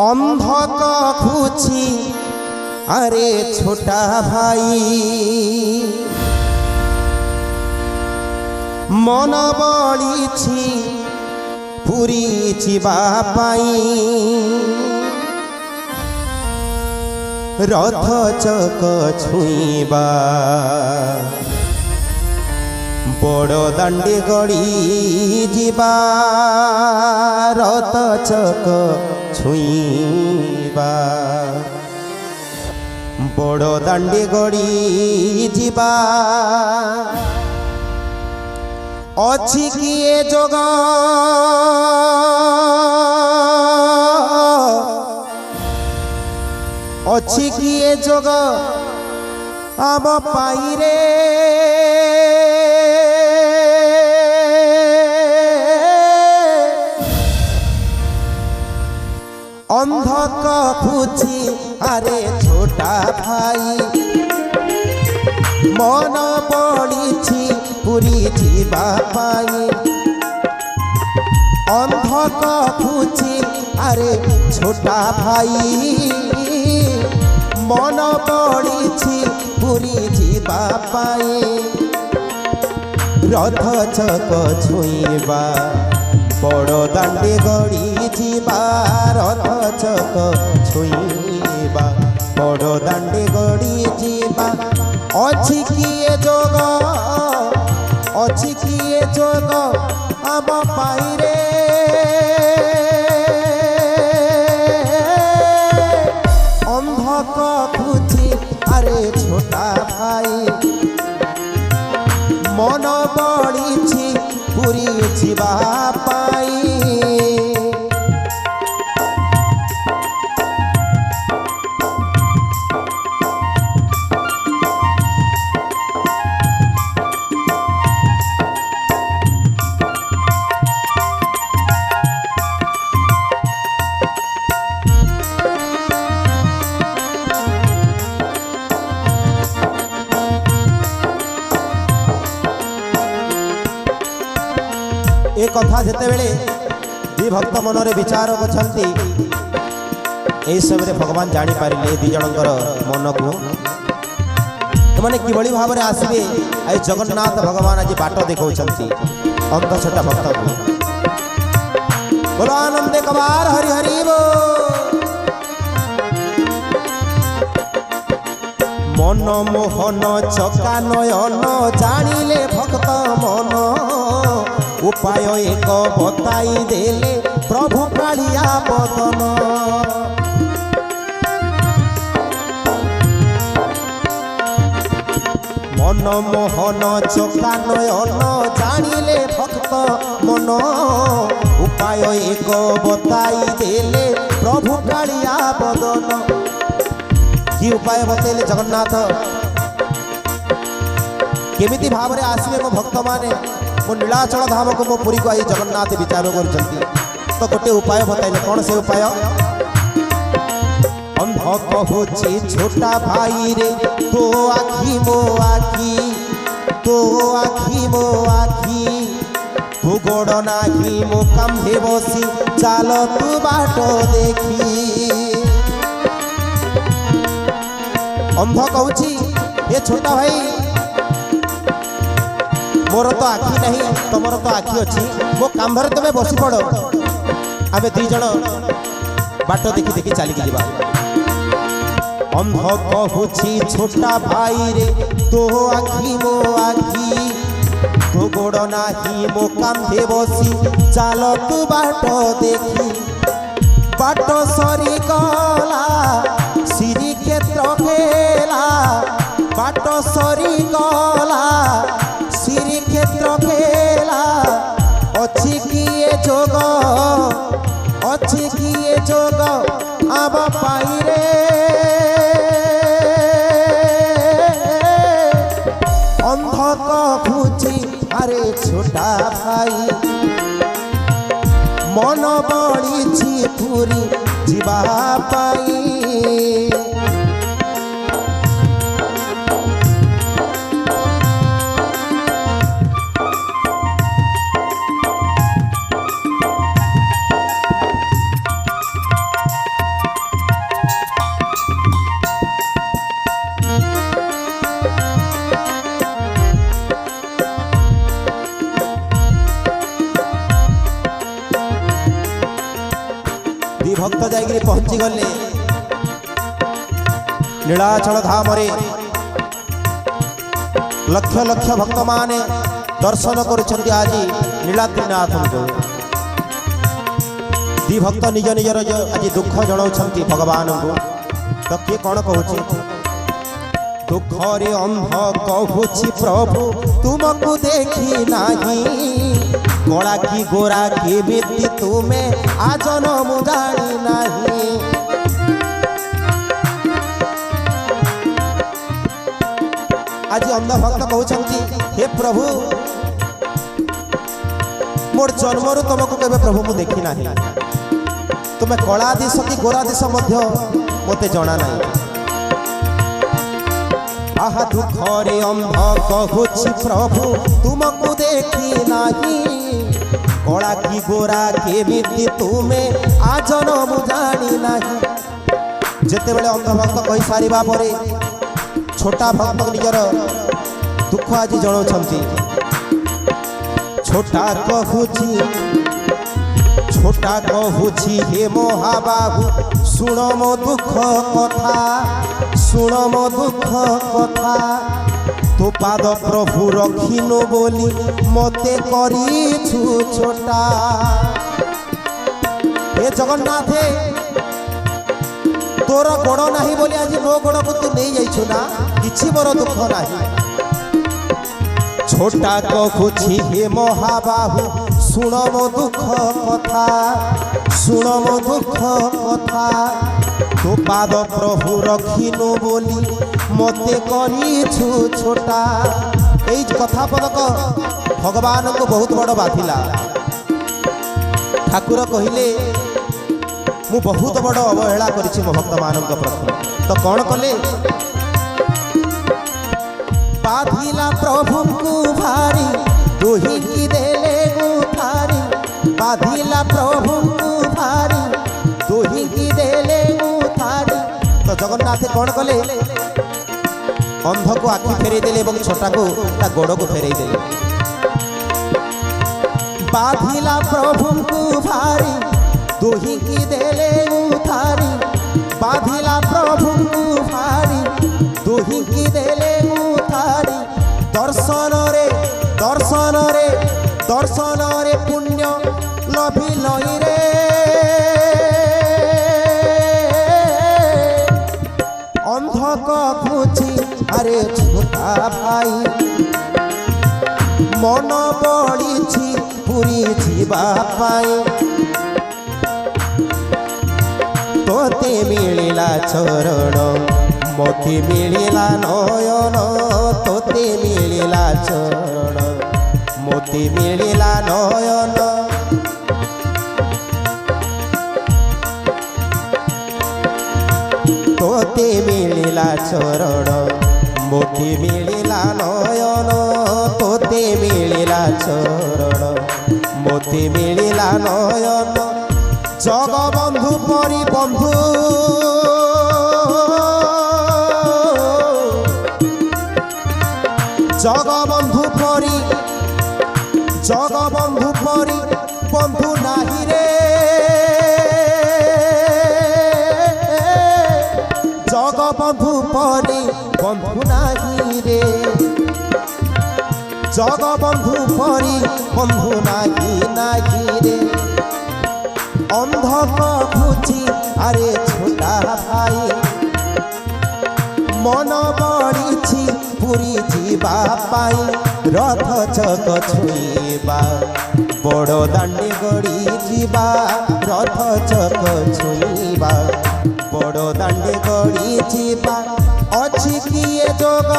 अंधक खुची अरे छोटा भाई मन बड़ी पूरी जीवापाई रथ चक छुईबा बड़ दांडी गड़ी जीवा रथ चक छुईबा बड़ दांडी गड़ी जीवा अच्छी किए जोग अच्छी किए जोग आम पाई रे अंधक खुची अरे छोटा भाई मन पड़ी पूरी जीवापाई अंधक खुची अरे छोटा भाई मन पड़ी पूरी जीवापाई रथ चक छुईबा बड़ दांडी गड़ी जीवा रथ चक छुईबा बड़ दांडी गड़ी जीवा अच्छी किए जोग अच्छी किए जोग आम पाई रे अंधक खुची अरे छोटा भाई मन बड़ी पूरी जीवापाई ए कथा जेते बेले दी भक्त मनरे विचार करछंती एई समय भगवान जानी पारिले दी जनकर मन को माने किबळी भाव रे आसीबे आई जगन्नाथ भगवान आज बाट देखौछंती अंत छोटा भक्त को बोलो आनंद कबार हरि हरि बो मन मोहन चका नयन जानिले भक्त मन उपाय एक बताई देले प्रभु कालिया बदन मन मोहन चका नयन जानिले भक्त मन उपाय एक बताई देले प्रभु कालिया बदन कि उपाय बतैले जगन्नाथ केमिति भाव रे आसीबे मो भक्त माने मो नीलाचल धाम को मो पुरी को आई जगन्नाथ विचार कर तो गोटे उपाय बताइले कौन से उपाय अंध कहूची छोटा भाई रे तो आखी मो आखी तो आखी मो आखी तू गोड़ नाखी मो कांधे बसी चाल तू बाट देखी अंध कहूची ये छोटा भाई मोर तो आखि नहीं तुमर तो आखि अच्छी मो कांधरे तुम्हें बसी पड़ आम दी जन बाट देखी देखी चलिकी जा अंध कहूची छोटा भाई रे तो आखि मो आखि तो गोड़ नाही मो कांधे बसी चाल तू बाट देखी बाट सरी गला श्री क्षेत्र खेला बाट सरी गला श्री क्षेत्र खेला अच्छी किए जोग अच्छी किए जोग आब पाई रे अंधक खुची अरे छोटा भाई मन बड़ी पूरी जीवापाई भक्त जाइए पहुंची गले नीलाचल धाम लक्ष लक्ष भक्त माने दर्शन कर आज नीलाद्रीनाथ को दी भक्त निज निजर आज दुख जनाऊँ भगवान को तो किए कौन कहूँ दुख रे अंध कहूँ प्रभु तुमको देखी नहीं कला की गोरा के बेटी तुम्हें आजन मुजाणी नहीं आज अंध भक्त कहते हे प्रभु मोर जन्मरु तुमको केबे प्रभु मु देखी नहीं तुम्हें कला दिश कि गोरा दिश मते जना नहीं आहा दुख रे अंध कहूँ प्रभु तुमको देखी नहीं कला की गोरा के बीती तुम्हें आजन मुजाणी नहीं जिते बेले अंध भक्त कही सारिबा परे छोटा भक्त निजर दुख आज जनाऊँ छोटा कहूँ हे महाबाहु शुण मो दुख कथा शुण मो दुख कथा तो पाद प्रभु रखिनु बोली मते करिछु छोटा हे जगन्नाथ तोर गोड़ नहीं बोली आज मो गोड़ को तू नहीं जाइछु ना किछि मोर दुख नहीं छोटा कहूँ हे महाबाहु शुण मो दुख कथा शुण मो दुख कथा तो पाद प्रभु रखिनु बोली मते करिछु छोटा एई कथा पदक भगवान को बहुत बड़ बाधिला ठाकुर कहिले मु बहुत बड़ अवहेला करिछि मो भक्त मानक प्रति तो कौन कले बाधिला प्रभु को भारी दोही की देले गुथारी बाधिला प्रभु को भारी दोही की देले गुथारी तो जगन्नाथ कौन कले अंध को आखि फेरे देले और छोटा को ता गोड़ को फेरे देले बाधिला प्रभु को भारी दोही की देले गुथारी बाधिला प्रभु को भारी दोही की देले गुथारी दर्शन रे पुण्य लभी लई रे अंध कहूँ अरे छोटा भाई मन बड़ी पूरी जीवा पाई तोते मिलिला चरण मते मिलिला नयन तोते मिलिला चरण मते मिलिला नयन तोते मिलिला चरण मोते मिलिला नयन तोते मिलिला चरण मोते मिलिला नयन जगबंधु परि बंधु जगबंधु परि बंधु नाही रे जगबंधु परि बंधु नाही रे जगबंधु परि बंधु नाही रे अंध कहूँ अरे छोटा भाई मन बड़ी पूरी जीवा पाई रथ चक छुईबा बड़ दांडे गड़ी जीवा रथ चक छुईबा बड़ दांडे गड़ी जीवा अच्छी किए जोग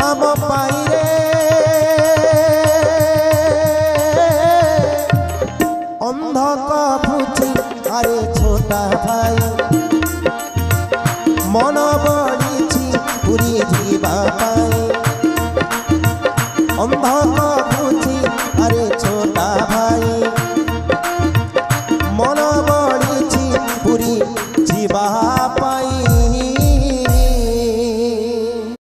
आम पाई रे अंध कहूँ अरे छोटा भाई मन बड़ी पूरी जीवा पाई अंध कहूँ अरे छोटा भाई मन बड़ी पूरी जीवा